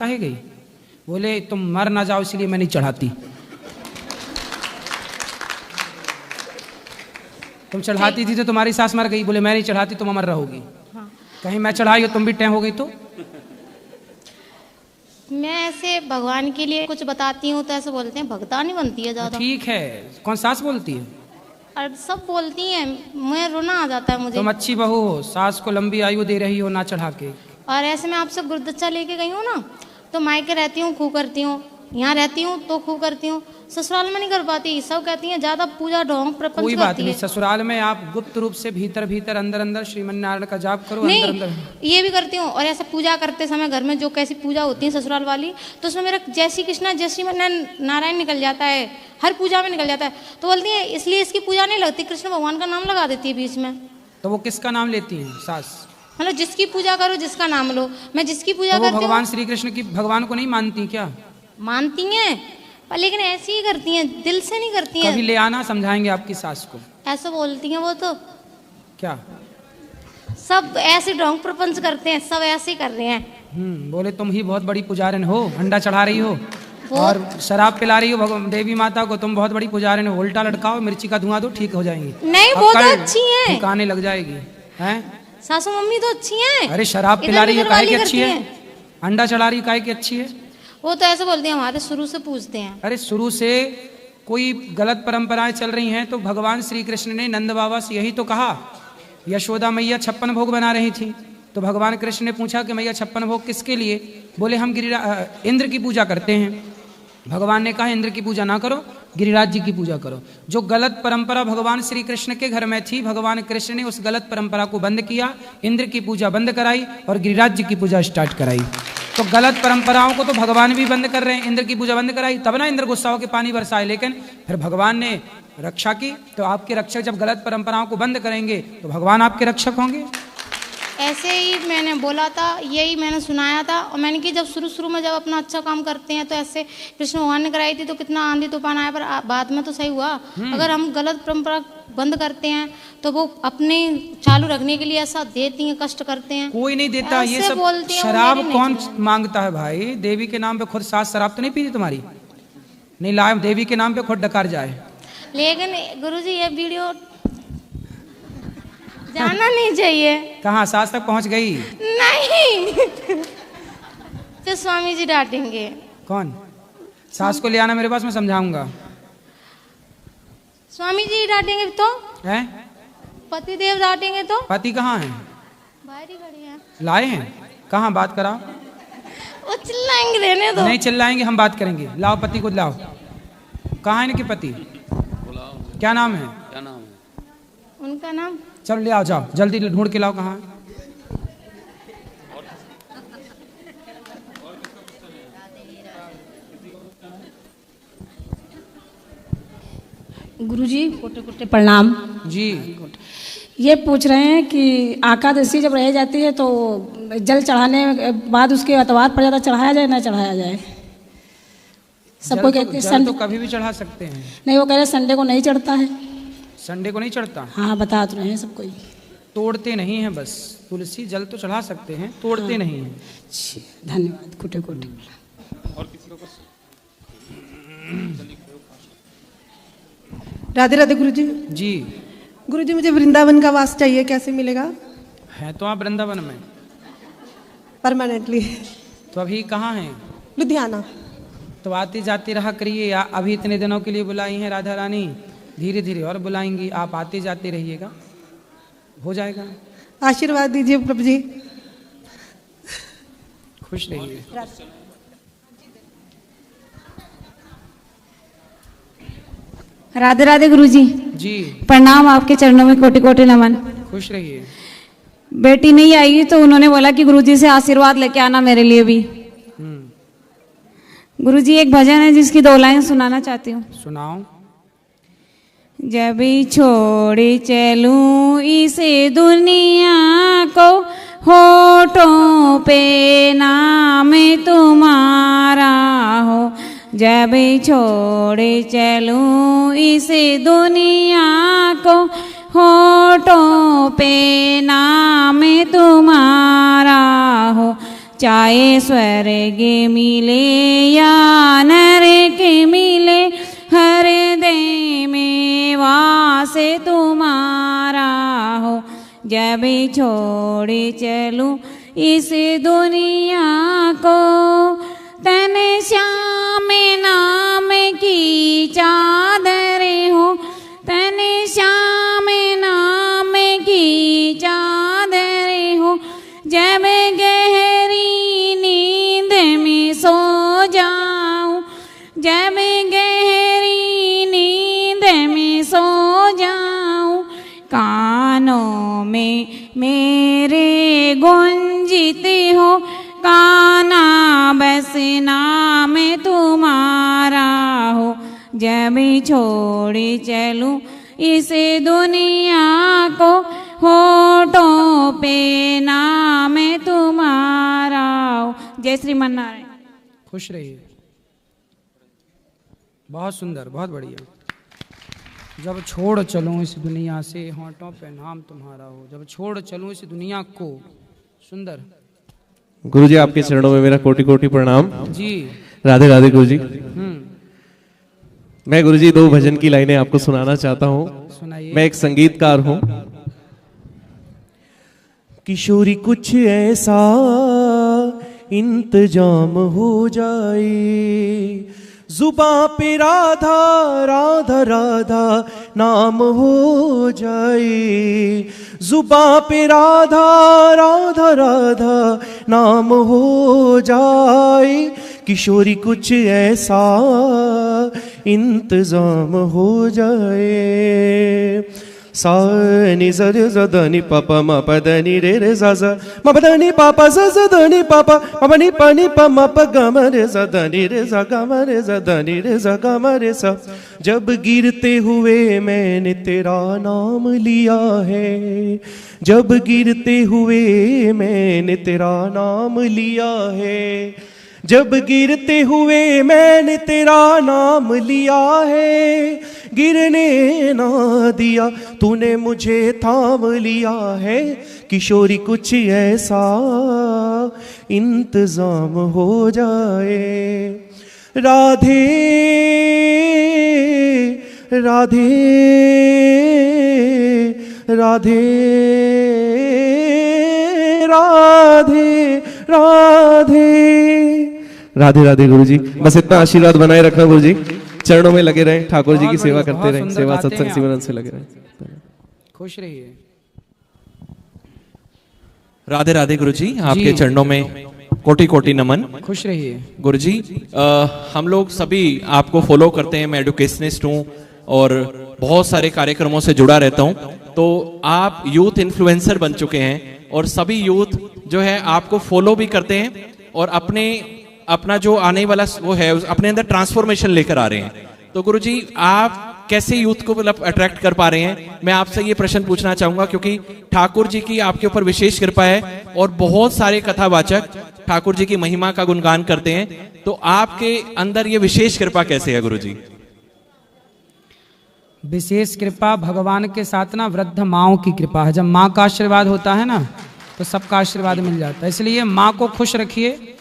काहे गई? बोले तुम मर ना जाओ इसलिए मैं नहीं चढ़ाती। तुम चढ़ाती थी तो तुम्हारी सास मर गई, बोले मैं नहीं चढ़ाती तुम अमर रहोगी। हाँ। कहीं मैं चढ़ाई हो तुम भी टैं हो गई तो? मैं ऐसे भगवान के लिए कुछ बताती हूँ तो ऐसे बोलते हैं भगता नहीं बनती है ज्यादा। ठीक है, कौन सास बोलती है? और सब बोलती हैं, मैं रोना आ जाता है मुझे। तुम अच्छी बहू हो, सास को लंबी आयु दे रही हो ना चढ़ा के। और ऐसे मैं आपसे गुरुदक्षा लेके गई हूँ ना, तो मायके रहती हूँ खूब करती हूँ, यहाँ रहती हूँ तो खूब करती हूँ, ससुराल में नहीं कर पाती। सब कहती हैं ज्यादा पूजा ढोंग प्रपंच कोई बात करती नहीं, है। ससुराल में आप गुप्त रूप से भीतर भीतर अंदर अंदर श्रीमन नारायण का जाप करो। नहीं, अंदर अंदर ये भी करती हूँ। और ऐसे पूजा करते समय घर में जो कैसी पूजा होती है ससुराल वाली, तो उसमें मेरा जय श्री कृष्णा जय श्री नारायण निकल जाता है, हर पूजा में निकल जाता है। तो बोलती है इसलिए इसकी पूजा नहीं लगती, कृष्ण भगवान का नाम लगा देती है बीच में। तो वो किसका नाम लेती हैं सास? मतलब जिसकी पूजा करो जिसका नाम लो, मैं जिसकी पूजा तो वो करती भगवान हूँ। श्री कृष्ण की भगवान को नहीं मानती क्या? मानती हैं पर लेकिन ऐसी ही करती हैं, दिल से नहीं करती हैं। कभी ले आना, समझाएंगे आपकी सास को। ऐसे बोलती हैं वो तो। क्या? सब ऐसे ढोंग प्रपंच करते हैं, सब ऐसे ही कर रहे हैं। बोले तुम ही बहुत बड़ी पुजारिन हो, अंडा चढ़ा रही हो और शराब पिला रही हो देवी माता को, तुम बहुत बड़ी पुजारिन हो। उल्टा लटकाओ, मिर्ची का धुआं दो, ठीक हो जाएंगी। नहीं, वो तो अच्छी हैं, ठिकाने लग जाएगी। हैं सासू मम्मी तो अच्छी हैं। अरे शराब पिला रही है काहे की अच्छी है? अंडा चढ़ा रही है काहे की अच्छी है? वो तो ऐसे बोलते हैं हमारे शुरू से पूछते हैं। अरे शुरू से कोई गलत परंपराएं चल रही हैं तो भगवान श्री कृष्ण ने नंद बाबा से यही तो कहा। यशोदा मैया 56 भोग बना रही थी तो भगवान कृष्ण ने पूछा कि मैया 56 भोग किसके लिए? बोले हम इंद्र की पूजा करते हैं। भगवान ने कहा इंद्र की पूजा ना करो, गिरिराज जी की पूजा करो। जो गलत परंपरा भगवान श्री कृष्ण के घर में थी, भगवान कृष्ण ने उस गलत परंपरा को बंद किया, इंद्र की पूजा बंद कराई और गिरिराज जी की पूजा स्टार्ट कराई। तो गलत परंपराओं को तो भगवान भी बंद कर रहे हैं, इंद्र की पूजा बंद कराई, तब ना इंद्र गुस्सा होकर पानी बरसाए। लेकिन फिर भगवान ने रक्षा की। तो आपके रक्षक जब गलत परंपराओं को बंद करेंगे तो भगवान आपके रक्षक होंगे। ऐसे ही मैंने बोला था, यही मैंने सुनाया था। और मैंने कि जब शुरू में जब अपना अच्छा काम करते हैं तो ऐसे कृष्ण भगवान ने कराई थी तो कितना आंधी तूफान आया, पर बाद में तो सही हुआ। अगर हम गलत परंपरा बंद करते हैं तो वो अपने चालू रखने के लिए ऐसा देती हैं, कष्ट करते हैं। कोई नहीं देता ये सब। शराब कौन मांगता है भाई? देवी के नाम पे खुद सास शराब तो नहीं पीती तुम्हारी? नहीं लाए देवी के नाम पे खुद डकार जाए। लेकिन गुरुजी ये वीडियो जाना नहीं चाहिए। कहाँ सास तक पहुंच गई? नहीं तो स्वामी जी डांटेंगे। कौन? सास को ले आना मेरे पास, मैं समझाऊंगा। स्वामी जी डांटेंगे तो? हैं? पति देव डांटेंगे तो? पति कहाँ है? बाहर ही खड़े हैं। लाए हैं? कहाँ? बात कराओ। वो चिल्लाएंगे, रहने दो। नहीं चिल्लाएंगे, हम बात करेंगे। लाओ पति को लाओ। कहाँ है इनके पति? क्या नाम है? क्या नाम है उनका? नाम चलो ले आओ, जाओ जल्दी ढूंढ के लाओ। कहाँ? गुरुजी कोटे कोटे प्रणाम जी। ये पूछ रहे हैं कि एकादशी जब रह जाती है तो जल चढ़ाने के बाद उसके अतवार पड़ जाता, चढ़ाया जाए ना चढ़ाया जाए? सबको कहते हैं जल तो कभी भी चढ़ा सकते हैं। नहीं, वो कह रहे संडे को नहीं चढ़ता है। संडे को नहीं चढ़ता? हाँ, बता तो रहे हैं सबको। तोड़ते नहीं हैं बस। तुलसी जल तो चढ़ा सकते हैं, तोड़ते नहीं हैं। धन्यवाद। कोटे कोटे। राधे राधे गुरुजी। जी गुरुजी, मुझे वृंदावन का वास चाहिए, कैसे मिलेगा? है तो आप वृंदावन में परमानेंटली। तो अभी कहाँ हैं? लुधियाना। तो आते जाते रहा करिए। या अभी इतने दिनों के लिए बुलाई हैं राधा रानी, धीरे धीरे और बुलाएंगी। आप आते जाते रहिएगा, हो जाएगा। आशीर्वाद दीजिए प्रभु जी। खुश रहिए। राधे राधे गुरुजी। जी प्रणाम, आपके चरणों में कोटि कोटि नमन। खुश रहिए। बेटी नहीं आई तो उन्होंने बोला कि गुरुजी से आशीर्वाद लेके आना मेरे लिए भी। गुरुजी एक भजन है जिसकी 2 लाइन सुनाना चाहती हूँ। सुनाओ। जब छोड़ी चलूं इस दुनिया को, होठों पे नाम तुम्हारा हो। जब छोड़े चलूं इस दुनिया को, होठों पे नाम तुम्हारा हो। चाहे स्वर्ग मिले या नरक मिले, हृदय में वास तुम्हारा हो। जब छोड़ चलूं इस दुनिया को, तन श्याम नाम की चादर हो, तन श्याम नाम की चादर हो। जब गहरी नींद में सो जाऊं, जब गहरी नींद में सो जाऊं, कानों में मेरे गुंजित हो, काना बस नाम तुम्हारा हो। जब छोड़ चलूं इस दुनिया को, होठों पे नाम तुम्हारा हो। जय श्रीमन नारायण। खुश रहिए। बहुत सुंदर, बहुत बढ़िया। जब छोड़ चलूं इस दुनिया से, होठों पे नाम तुम्हारा हो। जब छोड़ चलूं इस दुनिया को। सुंदर। गुरुजी आपके चरणों में मेरा कोटि कोटि प्रणाम जी। राधे राधे गुरुजी। मैं गुरुजी 2 भजन की लाइनें आपको सुनाना चाहता हूँ। सुनाइए। मैं एक संगीतकार हूँ। किशोरी कुछ ऐसा इंतजाम हो जाए, जुबां पे राधा राधा राधा नाम हो जाए, जुबां पे राधा राधा राधा नाम हो जाए। किशोरी कुछ ऐसा इंतजाम हो जाए। सा नि ज रे ज ध नि प प म प द नि रे रे ज ज म प द नि प प ज ज ध नि प प म प नि प नि प म प ग म रे ज ध नि रे ज ग म रे ज ध नि रे ज ग म रे स। जब गिरते हुए मैंने तेरा नाम लिया है, जब गिरते हुए मैंने तेरा नाम लिया है, जब गिरते हुए मैंने तेरा नाम लिया है, गिरने ना दिया तूने मुझे थाम लिया है। किशोरी कुछ ऐसा इंतजाम हो जाए। राधे राधे राधे राधे राधे राधे राधे। गुरुजी बस इतना आशीर्वाद बनाए रखना गुरुजी, चरणों में लगे रहें, ठाकुर जी की सेवा करते रहें, सेवा सत्संग सिमरन से लगे रहें। खुश रहिए। राधे राधे गुरुजी, आपके चरणों में कोटि कोटि नमन। खुश रहिए गुरुजी। हम लोग सभी आपको फॉलो करते हैं, मैं एडुकेशनिस्ट हूँ और बहुत सारे कार्यक्रमों से जुड़ा रहता हूँ। तो आप यूथ इन्फ्लुएंसर बन चुके हैं और सभी यूथ जो है आपको फॉलो भी करते हैं और अपना जो आने वाला वो है अपने अंदर ट्रांसफॉर्मेशन लेकर आ रहे हैं। तो गुरुजी आप कैसे यूथ को मतलब अट्रैक्ट कर पा रहे हैं, मैं आपसे ये प्रश्न पूछना चाहूंगा, क्योंकि ठाकुर जी की आपके ऊपर विशेष कृपा है और बहुत सारे कथावाचक ठाकुर जी की महिमा का गुणगान करते हैं। तो आपके अंदर ये विशेष कृपा कैसे है गुरुजी? विशेष कृपा भगवान के साथ ना वृद्ध माँओं की कृपा है। जब माँ का आशीर्वाद होता है ना तो सबका आशीर्वाद मिल जाता है। इसलिए माँ को खुश रखिए,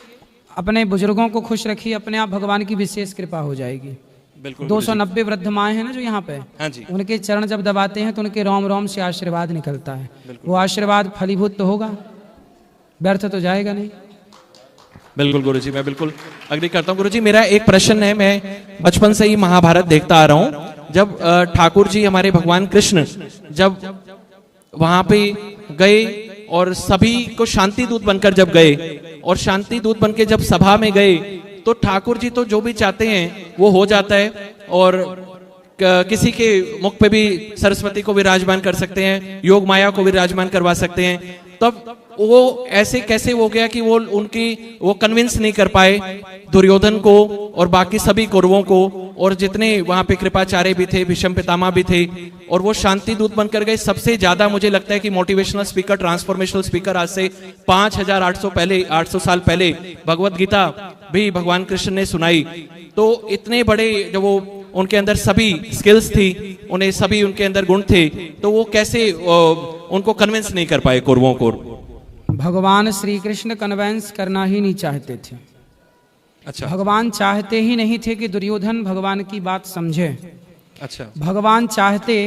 अपने बुजुर्गों को खुश रखिए, अपने आप भगवान की विशेष कृपा हो जाएगी। बिल्कुल। 290 वृद्ध माएँ हैं ना जो यहाँ पे, हाँ जी। उनके चरण जब दबाते हैं तो उनके रोम रोम से आशीर्वाद निकलता है। वो आशीर्वाद फलीभूत तो होगा, व्यर्थ तो जाएगा नहीं। बिल्कुल गुरुजी, मैं बिल्कुल अग्री करता हूँ। गुरुजी मेरा एक प्रश्न है, मैं बचपन से ही महाभारत देखता आ रहा हूँ। जब ठाकुर जी हमारे भगवान कृष्ण जब वहां पे गए और सभी को शांति दूत बनकर जब गए और शांति दूत बनकर जब सभा में गए तो ठाकुर जी तो जो भी चाहते हैं वो हो जाता है और किसी के मुख पे भी सरस्वती को विराजमान कर सकते हैं, योग माया को विराजमान करवा सकते हैं। तब वो ऐसे कैसे हो गया कि वो कन्विंस नहीं कर पाए दुर्योधन को और बाकी सभी कौरवों को, और जितने वहां पे कृपाचार्य भी थे, भीष्म पितामह भी थे, और वो शांति दूत बनकर गए। सबसे ज्यादा मुझे लगता है कि मोटिवेशनल स्पीकर, ट्रांसफॉर्मेशनल स्पीकर आज से 5800 साल पहले भगवत गीता भी भगवान कृष्ण ने सुनाई। तो इतने बड़े जब वो उनके अंदर सभी स्किल्स थी, उन्हें सभी उनके अंदर गुण थे, तो वो कैसे उनको कन्विंस नहीं कर पाए कौरवों को? भगवान श्री कृष्ण कन्वेंस करना ही नहीं चाहते थे। अच्छा भगवान चाहते ही नहीं थे कि दुर्योधन भगवान की बात समझे। अच्छा भगवान चाहते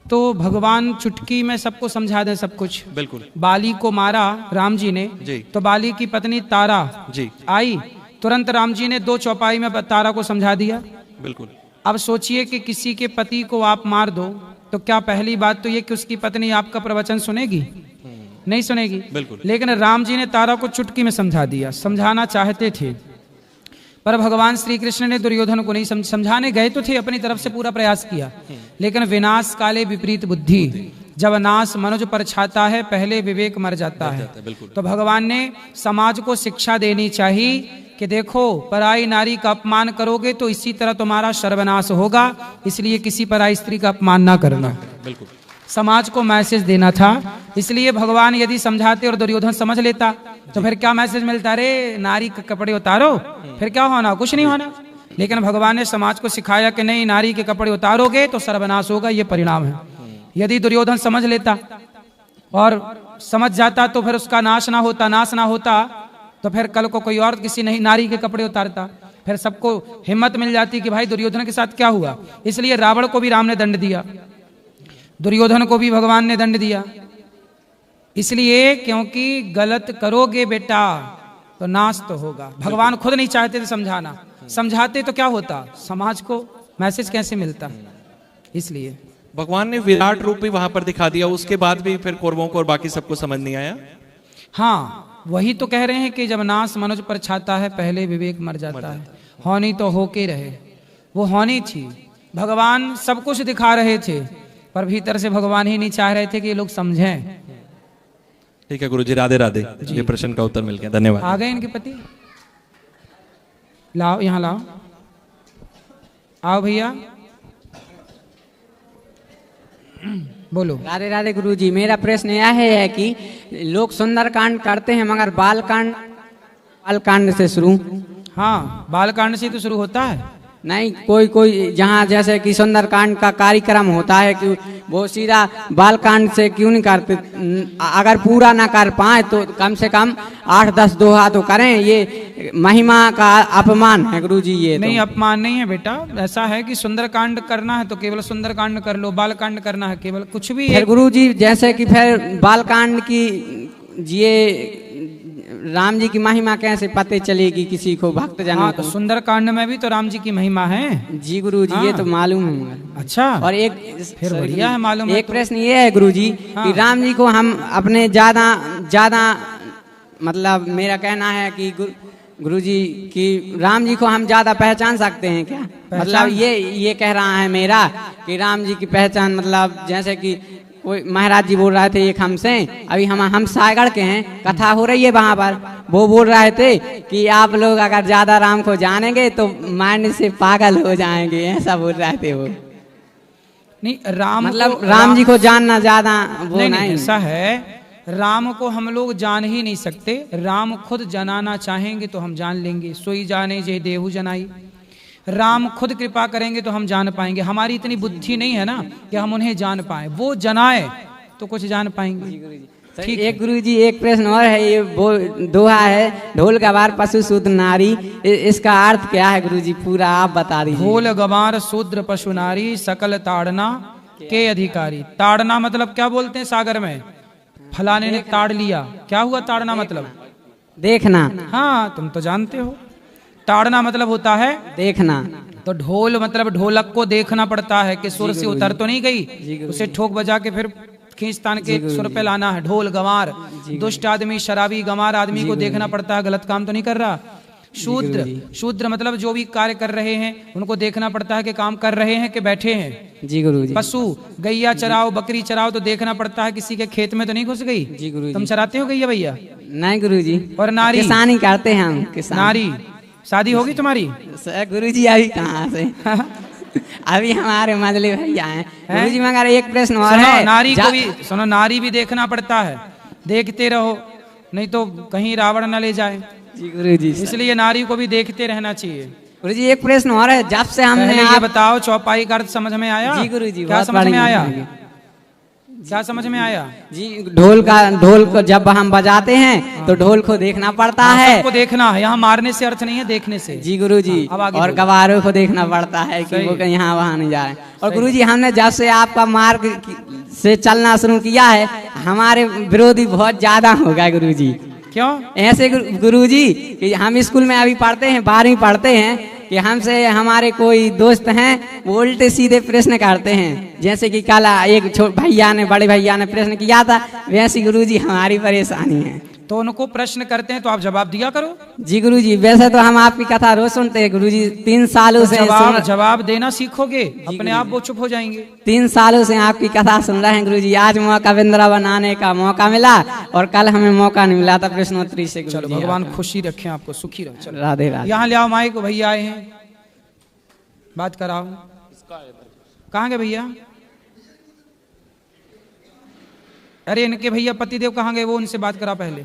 तो भगवान चुटकी में सबको समझा दे सब कुछ। बिल्कुल। बाली को मारा राम जी ने जी। तो बाली की पत्नी तारा जी आई, तुरंत राम जी ने 2 चौपाई में तारा को समझा दिया। बिल्कुल। अब सोचिए कि किसी के पति को आप मार दो तो क्या पहली बात तो ये कि उसकी पत्नी आपका प्रवचन सुनेगी? नहीं सुनेगी। बिल्कुल। लेकिन राम जी ने तारा को चुटकी में समझा दिया। समझाना चाहते थे पर भगवान श्री कृष्ण ने दुर्योधन को नहीं समझाने गए तो थे, अपनी तरफ से पूरा प्रयास किया, लेकिन विनाश काले विपरीत बुद्धि, जब नाश मनुज पर छाता है पहले विवेक मर जाता है। तो भगवान ने समाज को शिक्षा देनी चाहिए कि देखो पराई नारी का अपमान करोगे तो इसी तरह तुम्हारा सर्वनाश होगा, इसलिए किसी पराई स्त्री का अपमान ना करना। बिल्कुल। समाज को मैसेज देना था, इसलिए भगवान यदि समझाते और दुर्योधन समझ लेता तो फिर क्या मैसेज मिलता? रे नारी के कपड़े उतारो, फिर क्या होना? कुछ नहीं होना। लेकिन भगवान ने समाज को सिखाया कि नहीं, नारी के कपड़े उतारोगे तो सर्वनाश होगा, ये परिणाम है। यदि दुर्योधन समझ लेता और समझ जाता तो फिर उसका नाश ना होता तो फिर कल को कोई और किसी नहीं नारी के कपड़े उतारता, फिर सबको हिम्मत मिल जाती कि भाई दुर्योधन के साथ क्या हुआ। इसलिए रावण को भी राम ने दंड दिया, दुर्योधन को भी भगवान ने दंड दिया, इसलिए क्योंकि गलत करोगे बेटा तो नाश तो होगा। भगवान खुद नहीं चाहते थे समझाना, समझाते तो क्या होता, समाज को मैसेज कैसे मिलता। इसलिए भगवान ने विराट रूप भी वहां पर दिखा दिया, उसके बाद भी फिर कौरवों को और बाकी सबको समझ नहीं आया। हाँ वही तो कह रहे हैं कि जब नाश मनुज पर छाता है पहले विवेक मर जाता है। होनी तो होके रहे, वो होनी थी। भगवान सब कुछ दिखा रहे थे पर भीतर से भगवान ही नहीं चाह रहे थे कि ये लोग समझें। ठीक है गुरुजी, राधे राधे। ये प्रश्न का उत्तर मिल गया, धन्यवाद। आ गए इनके पति? लाओ यहाँ लाओ, आओ भैया बोलो। राधे राधे गुरुजी, मेरा प्रश्न यह है कि लोग सुंदरकांड करते हैं मगर बालकांड से शुरू। हाँ बालकांड से तो शुरू होता है। नहीं, कोई जहाँ जैसे कि सुंदरकांड का कार्यक्रम होता है कि वो सीधा बालकांड से क्यों नहीं करते? अगर पूरा ना कर पाए तो कम से कम 8-10 दोहा तो करें। ये महिमा का अपमान है गुरुजी। ये नहीं तो अपमान नहीं है बेटा, ऐसा है कि सुंदरकांड करना है तो केवल सुंदरकांड कर लो, बालकांड करना है केवल कुछ भी। फिर गुरुजी जैसे कि फिर बालकांड की ये राम जी की महिमा कैसे पता चलेगी किसी को, भक्त जनों हाँ, को? तो सुंदरकांड में भी तो राम जी की महिमा है। जी गुरुजी हाँ। ये तो मालूम है मगर। अच्छा, और एक फिर बढ़िया है मालूम है एक तो। प्रश्न ये है गुरुजी हाँ। कि राम जी को हम अपने ज्यादा मतलब मेरा कहना है कि गुरुजी कि राम जी को हम ज्यादा पहचान सकते हैं क्या? मतलब ये कह रहा है मेरा कि राम जी की पहचान मतलब जैसे कि कोई महाराज जी बोल रहे थे एक हमसे, अभी हम सागड़ के हैं, कथा हो रही है वहां पर, वो बोल रहे थे कि आप लोग अगर ज्यादा राम को जानेंगे तो माइंड से पागल हो जाएंगे, ऐसा बोल रहे थे वो। नहीं राम मतलब राम जी को जानना ज्यादा वो नहीं, ऐसा है राम को हम लोग जान ही नहीं सकते। राम खुद जनाना चाहेंगे तो हम जान लेंगे। सोई जाने जे देहु जनाई, राम खुद कृपा करेंगे तो हम जान पाएंगे। हमारी इतनी बुद्धि नहीं है ना कि हम उन्हें जान पाए, वो जनाए तो कुछ जान पाएंगे। ठीक एक गुरुजी एक प्रश्न और है, ये वो दोहा है, ढोल गवार पशु शूद्र नारी, इसका अर्थ क्या है गुरुजी? पूरा आप बता दीजिए। ढोल गवार शूद्र पशु नारी सकल ताड़ना के अधिकारी। ताड़ना मतलब क्या बोलते हैं सागर में? फलाने ने ताड़ लिया। क्या हुआ ताड़ना मतलब? देखना। हाँ तुम तो जानते हो, ताड़ना मतलब होता है देखना। तो ढोल मतलब ढोलक को देखना पड़ता है कि सुर से उतर तो नहीं गई, उसे ठोक बजा के फिर खींच तान के सुर पे लाना है। ढोल गंवार, दुष्ट आदमी शराबी गंवार आदमी को देखना पड़ता है गलत काम तो नहीं कर रहा। शूद्र मतलब जो भी कार्य कर रहे हैं उनको देखना पड़ता है कि काम कर रहे हैं कि बैठे हैं। जी गुरुजी। पशु गैया चराओ बकरी चराओ तो देखना पड़ता है किसी के खेत में तो नहीं घुस गई। जी गुरुजी। तुम चराते हो गैया भैया? नहीं गुरुजी। और नारी? किसानी करते हैं हम, किसान। नारी शादी होगी तुम्हारी? गुरुजी अभी कहाँ से अभी हमारे मजले भैया हैं गुरुजी। मगर एक प्रश्न और है, नारी को भी सुनो, नारी भी देखना पड़ता है, देखते रहो नहीं तो कहीं रावण न ले जाए। जी गुरुजी। इसलिए नारी को भी देखते रहना चाहिए। गुरुजी एक प्रश्न और है, जब से हमने ये बताओ चौपाई का अर्थ समझ में आया? जी गुरुजी। क्या समझ में आया? क्या समझ में आया? जी ढोल को जब हम बजाते हैं तो ढोल को देखना पड़ता है। सबको देखना है, यहाँ मारने से अर्थ नहीं है, देखने से। जी गुरुजी। और गवारों को देखना पड़ता है कि वो कहीं यहाँ वहाँ नहीं जा रहे हैं। और गुरुजी हमने जब से आपका मार्ग से चलना शुरू किया है हमारे विरोधी बहुत ज्यादा हो गए गुरुजी। क्यों? ऐसे गुरुजी कि हम स्कूल में अभी पढ़ते हैं 12वीं पढ़ते हैं कि हमसे हमारे कोई दोस्त हैं वो उल्टे सीधे प्रश्न करते हैं। जैसे कि कल एक भैया ने बड़े भैया ने प्रश्न किया था वैसी गुरुजी हमारी परेशानी है। तो उनको प्रश्न करते हैं तो आप जवाब दिया करो। जी गुरुजी वैसे तो हम आपकी कथा रोज सुनते हैं गुरुजी 3 सालों से जवाब देना सीखोगे अपने आप वो चुप हो जाएंगे। 3 सालों से आपकी कथा सुन रहे हैं गुरुजी। आज मौका वृंदावन आने का मौका मिला और कल हमें मौका नहीं मिला था प्रश्नोत्तरी से। चलो भगवान खुशी रखे आपको, सुखी रखे। चलो राधे राधे। यहाँ ले आओ माइक, भैया आए हैं, बात कराओ। कहाँ गए भैया? अरे इनके भैया पतिदेव कहाँ गए? वो उनसे बात करा पहले।